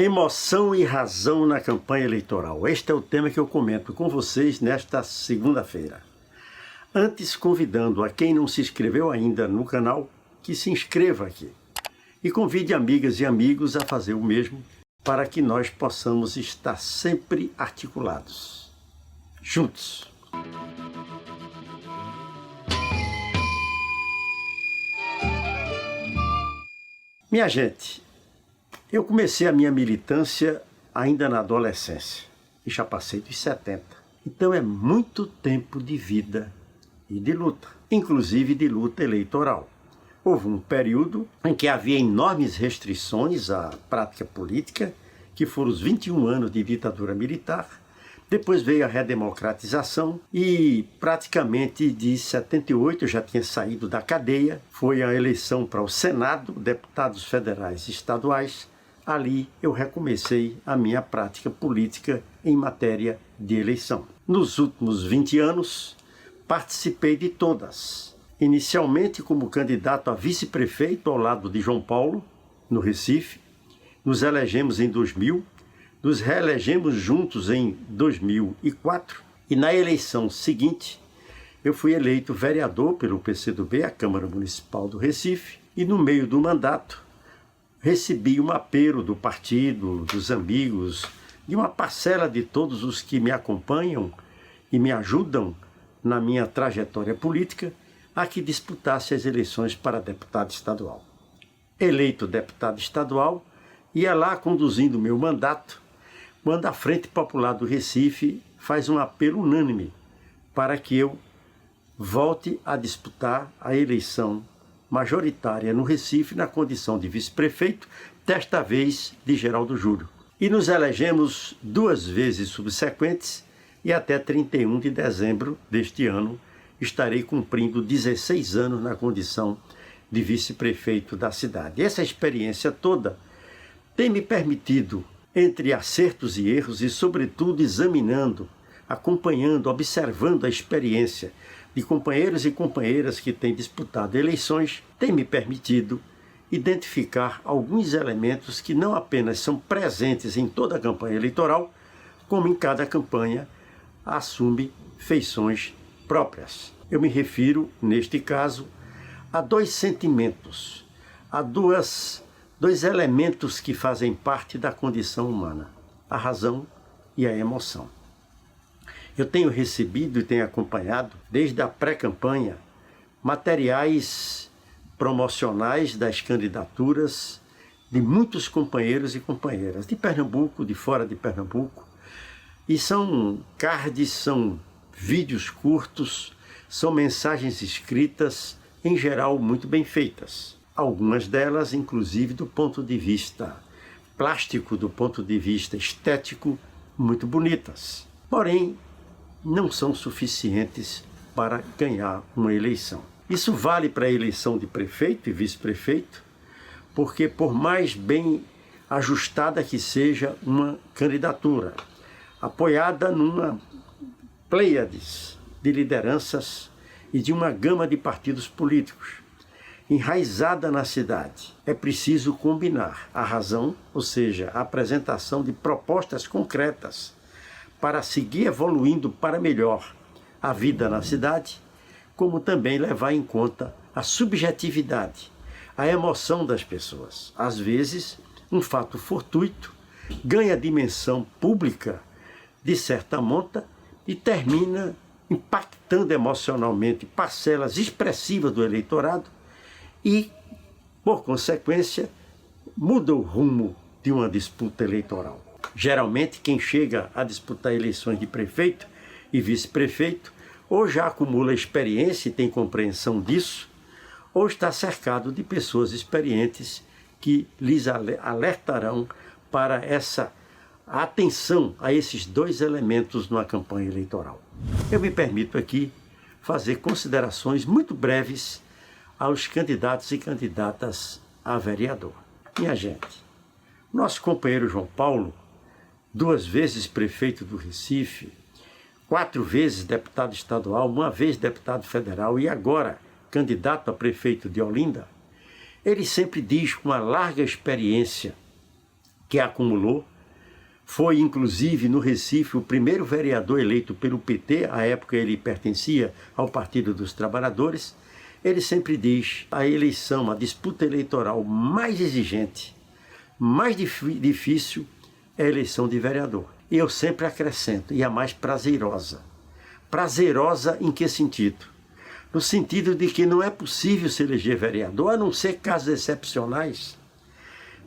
Emoção e razão na campanha eleitoral. Este é o tema que eu comento com vocês nesta segunda-feira. Antes, convidando a quem não se inscreveu ainda no canal, que se inscreva aqui. E convide amigas e amigos a fazer o mesmo, para que nós possamos estar sempre articulados. Juntos. Minha gente, eu comecei a minha militância ainda na adolescência, e já passei dos 70. Então é muito tempo de vida e de luta, inclusive de luta eleitoral. Houve um período em que havia enormes restrições à prática política, que foram os 21 anos de ditadura militar. Depois veio a redemocratização e praticamente de 78 eu já tinha saído da cadeia. Foi a eleição para o Senado, deputados federais e estaduais. Ali eu recomecei a minha prática política em matéria de eleição. Nos últimos 20 anos, participei de todas. Inicialmente como candidato a vice-prefeito ao lado de João Paulo, no Recife. Nos elegemos em 2000. Nos reelegemos juntos em 2004 e na eleição seguinte eu fui eleito vereador pelo PCdoB, a Câmara Municipal do Recife, e no meio do mandato recebi um apelo do partido, dos amigos, de uma parcela de todos os que me acompanham e me ajudam na minha trajetória política a que disputasse as eleições para deputado estadual. Eleito deputado estadual, ia lá conduzindo o meu mandato, quando a Frente Popular do Recife faz um apelo unânime para que eu volte a disputar a eleição majoritária no Recife na condição de vice-prefeito, desta vez de Geraldo Júlio. E nos elegemos 2 vezes subsequentes e até 31 de dezembro deste ano estarei cumprindo 16 anos na condição de vice-prefeito da cidade. Essa experiência toda tem me permitido, entre acertos e erros e, sobretudo, examinando, acompanhando, observando a experiência de companheiros e companheiras que têm disputado eleições, tem me permitido identificar alguns elementos que não apenas são presentes em toda a campanha eleitoral, como em cada campanha assume feições próprias. Eu me refiro, neste caso, a 2 sentimentos, a dois elementos que fazem parte da condição humana, a razão e a emoção. Eu tenho recebido e tenho acompanhado, desde a pré-campanha, materiais promocionais das candidaturas de muitos companheiros e companheiras, de Pernambuco, de fora de Pernambuco, e são cards, são vídeos curtos, são mensagens escritas, em geral muito bem feitas. Algumas delas, inclusive, do ponto de vista plástico, do ponto de vista estético, muito bonitas. Porém, não são suficientes para ganhar uma eleição. Isso vale para a eleição de prefeito e vice-prefeito, porque por mais bem ajustada que seja uma candidatura, apoiada numa pleiades de lideranças e de uma gama de partidos políticos, enraizada na cidade, é preciso combinar a razão, ou seja, a apresentação de propostas concretas para seguir evoluindo para melhor a vida na cidade, como também levar em conta a subjetividade, a emoção das pessoas. Às vezes, um fato fortuito ganha dimensão pública de certa monta e termina impactando emocionalmente parcelas expressivas do eleitorado e, por consequência, muda o rumo de uma disputa eleitoral. Geralmente, quem chega a disputar eleições de prefeito e vice-prefeito ou já acumula experiência e tem compreensão disso, ou está cercado de pessoas experientes que lhes alertarão para essa atenção a esses 2 elementos numa campanha eleitoral. Eu me permito aqui fazer considerações muito breves aos candidatos e candidatas a vereador. Minha gente, nosso companheiro João Paulo, 2 vezes prefeito do Recife, 4 vezes deputado estadual, 1 vez deputado federal e agora candidato a prefeito de Olinda, ele sempre diz com uma larga experiência que acumulou. Foi, inclusive, no Recife, o primeiro vereador eleito pelo PT, à época ele pertencia ao Partido dos Trabalhadores. Ele sempre diz, a eleição, a disputa eleitoral mais exigente, mais difícil é a eleição de vereador. E eu sempre acrescento, e a mais prazerosa. Prazerosa em que sentido? No sentido de que não é possível se eleger vereador, a não ser casos excepcionais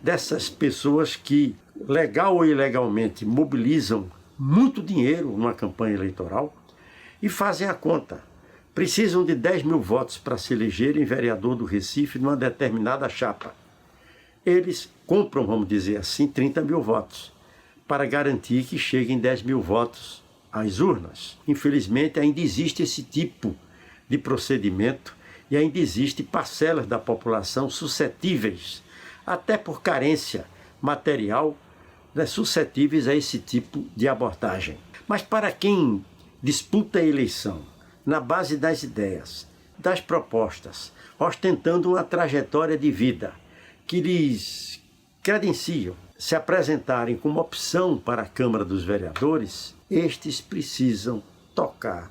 dessas pessoas que, legal ou ilegalmente, mobilizam muito dinheiro numa campanha eleitoral e fazem a conta. Precisam de 10 mil votos para se elegerem vereador do Recife numa determinada chapa. Eles compram, vamos dizer assim, 30 mil votos para garantir que cheguem 10 mil votos às urnas. Infelizmente, ainda existe esse tipo de procedimento e ainda existe parcelas da população suscetíveis, até por carência material, suscetíveis a esse tipo de abordagem. Mas para quem disputa a eleição na base das ideias, das propostas, ostentando uma trajetória de vida que lhes credenciam se apresentarem como opção para a Câmara dos Vereadores, estes precisam tocar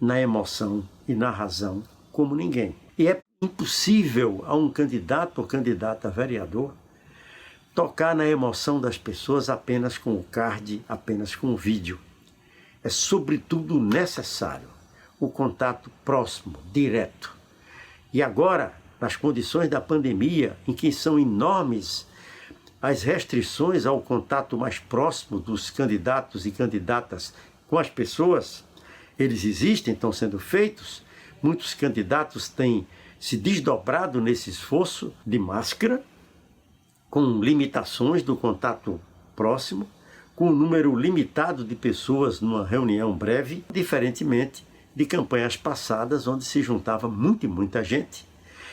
na emoção e na razão como ninguém. E é impossível a um candidato ou candidata a vereador tocar na emoção das pessoas apenas com o card, apenas com o vídeo. É sobretudo necessário o contato próximo, direto. E agora, nas condições da pandemia, em que são enormes as restrições ao contato mais próximo dos candidatos e candidatas com as pessoas, eles existem, estão sendo feitos. Muitos candidatos têm se desdobrado nesse esforço de máscara, com limitações do contato próximo, com um número limitado de pessoas numa reunião breve, diferentemente de campanhas passadas, onde se juntava muita gente.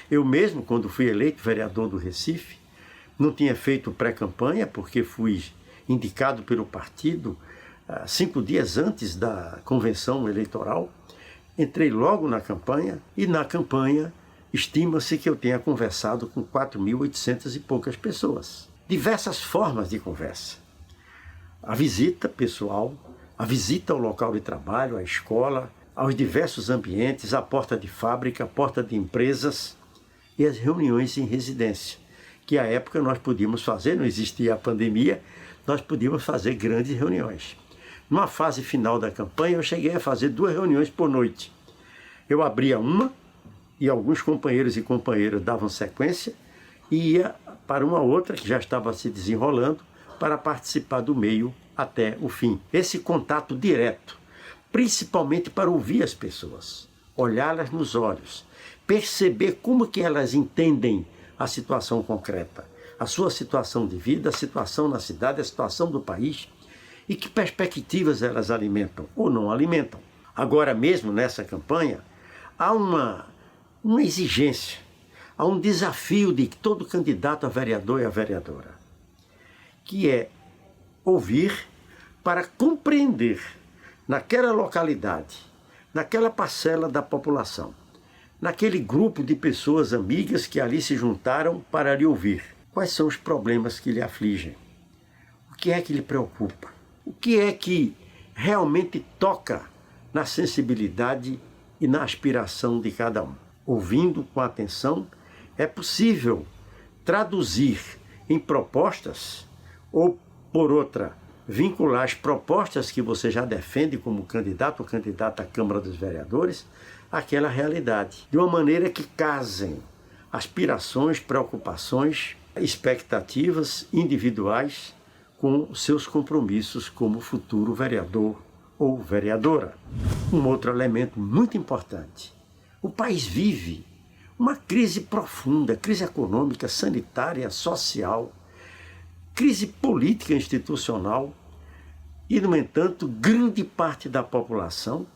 Eu mesmo, quando fui eleito vereador do Recife, não tinha feito pré-campanha, porque fui indicado pelo partido 5 dias antes da convenção eleitoral. Entrei logo na campanha, e na campanha estima-se que eu tenha conversado com 4.800 e poucas pessoas. Diversas formas de conversa. A visita pessoal, a visita ao local de trabalho, à escola, aos diversos ambientes, à porta de fábrica, à porta de empresas e as reuniões em residência, que à época nós podíamos fazer, não existia a pandemia, nós podíamos fazer grandes reuniões. Numa fase final da campanha, eu cheguei a fazer 2 reuniões por noite. Eu abria uma, e alguns companheiros e companheiras davam sequência, e ia para uma outra que já estava se desenrolando, para participar do meio até o fim. Esse contato direto, principalmente para ouvir as pessoas, olhá-las nos olhos, perceber como que elas entendem a situação concreta, a sua situação de vida, a situação na cidade, a situação do país, e que perspectivas elas alimentam ou não alimentam. Agora mesmo, nessa campanha, há uma exigência, há um desafio de todo candidato a vereador e a vereadora, que é ouvir para compreender naquela localidade, naquela parcela da população, naquele grupo de pessoas amigas que ali se juntaram para lhe ouvir, quais são os problemas que lhe afligem, o que é que lhe preocupa, o que é que realmente toca na sensibilidade e na aspiração de cada um. Ouvindo com atenção, é possível traduzir em propostas, ou, por outra, vincular as propostas que você já defende como candidato ou candidata à Câmara dos Vereadores àquela realidade, de uma maneira que casem aspirações, preocupações, expectativas individuais com seus compromissos como futuro vereador ou vereadora. Um outro elemento muito importante: o país vive uma crise profunda, crise econômica, sanitária, social, crise política institucional, e, no entanto, grande parte da população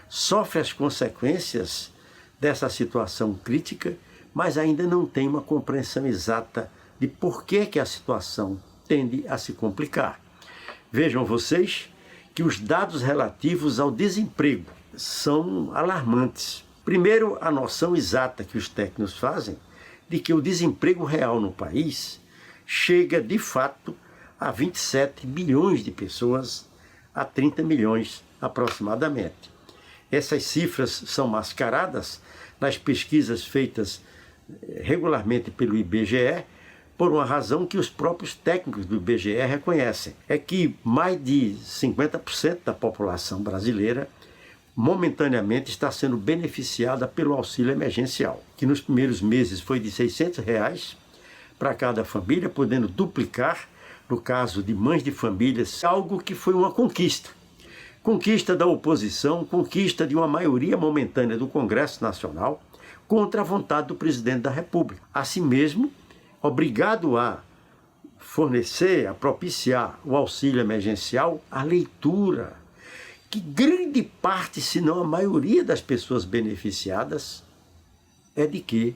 sofre as consequências dessa situação crítica, mas ainda não tem uma compreensão exata de por que a situação tende a se complicar. Vejam vocês que os dados relativos ao desemprego são alarmantes. Primeiro, a noção exata que os técnicos fazem de que o desemprego real no país chega, de fato, a 27 milhões de pessoas, a 30 milhões aproximadamente. Essas cifras são mascaradas nas pesquisas feitas regularmente pelo IBGE, por uma razão que os próprios técnicos do IBGE reconhecem. É que mais de 50% da população brasileira momentaneamente está sendo beneficiada pelo auxílio emergencial, que nos primeiros meses foi de R$ 600 para cada família, podendo duplicar no caso de mães de famílias, algo que foi uma conquista. Conquista da oposição, conquista de uma maioria momentânea do Congresso Nacional contra a vontade do presidente da República. Assim mesmo, obrigado a fornecer, a propiciar o auxílio emergencial, a leitura, que grande parte, se não a maioria das pessoas beneficiadas, é de que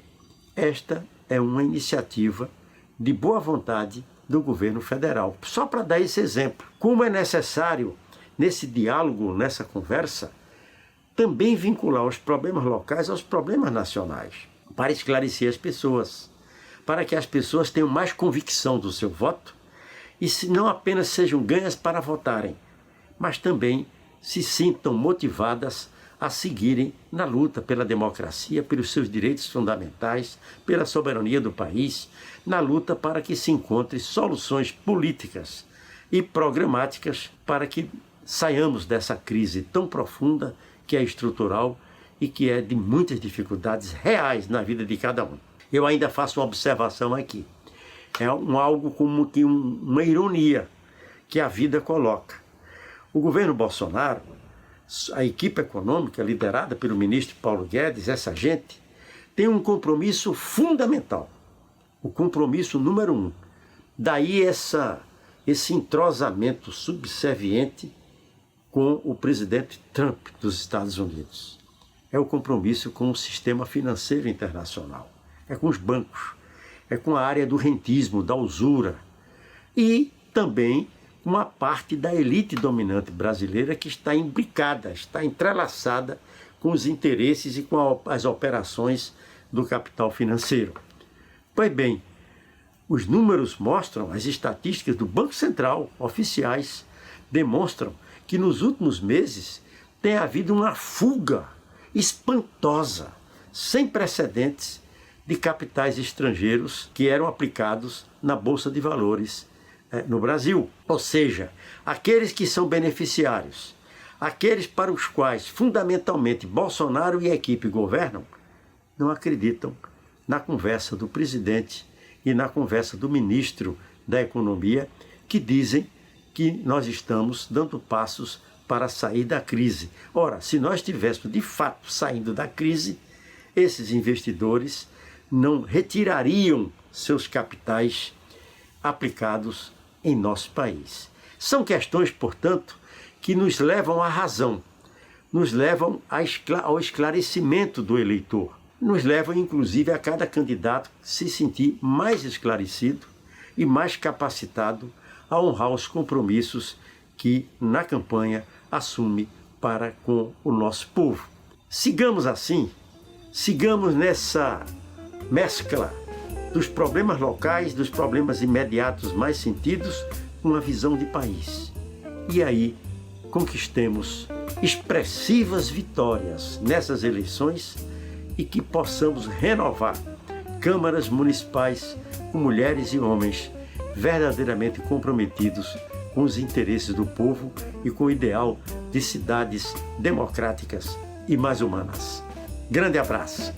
esta é uma iniciativa de boa vontade do governo federal. Só para dar esse exemplo, como é necessário, nesse diálogo, nessa conversa, também vincular os problemas locais aos problemas nacionais, para esclarecer as pessoas, para que as pessoas tenham mais convicção do seu voto e não apenas sejam ganhas para votarem, mas também se sintam motivadas a seguirem na luta pela democracia, pelos seus direitos fundamentais, pela soberania do país, na luta para que se encontrem soluções políticas e programáticas para que saiamos dessa crise tão profunda que é estrutural e que é de muitas dificuldades reais na vida de cada um. Eu ainda faço uma observação aqui. É algo como que uma ironia que a vida coloca. O governo Bolsonaro, a equipe econômica liderada pelo ministro Paulo Guedes, essa gente, tem um compromisso fundamental. O compromisso número 1. Daí esse entrosamento subserviente com o presidente Trump dos Estados Unidos. É o compromisso com o sistema financeiro internacional. É com os bancos. É com a área do rentismo, da usura. E também uma parte da elite dominante brasileira que está imbricada, está entrelaçada com os interesses e com as operações do capital financeiro. Pois bem, os números mostram, as estatísticas do Banco Central, oficiais, demonstram que nos últimos meses tem havido uma fuga espantosa, sem precedentes, de capitais estrangeiros que eram aplicados na Bolsa de Valores no Brasil. Ou seja, aqueles que são beneficiários, aqueles para os quais fundamentalmente Bolsonaro e a equipe governam, não acreditam na conversa do presidente e na conversa do ministro da Economia, que dizem que nós estamos dando passos para sair da crise. Ora, se nós estivéssemos de fato saindo da crise, esses investidores não retirariam seus capitais aplicados em nosso país. São questões, portanto, que nos levam à razão, nos levam ao esclarecimento do eleitor, nos levam, inclusive, a cada candidato se sentir mais esclarecido e mais capacitado a honrar os compromissos que, na campanha, assume para com o nosso povo. Sigamos assim, sigamos nessa mescla dos problemas locais, dos problemas imediatos mais sentidos, com uma visão de país. E aí, conquistemos expressivas vitórias nessas eleições e que possamos renovar câmaras municipais com mulheres e homens verdadeiramente comprometidos com os interesses do povo e com o ideal de cidades democráticas e mais humanas. Grande abraço!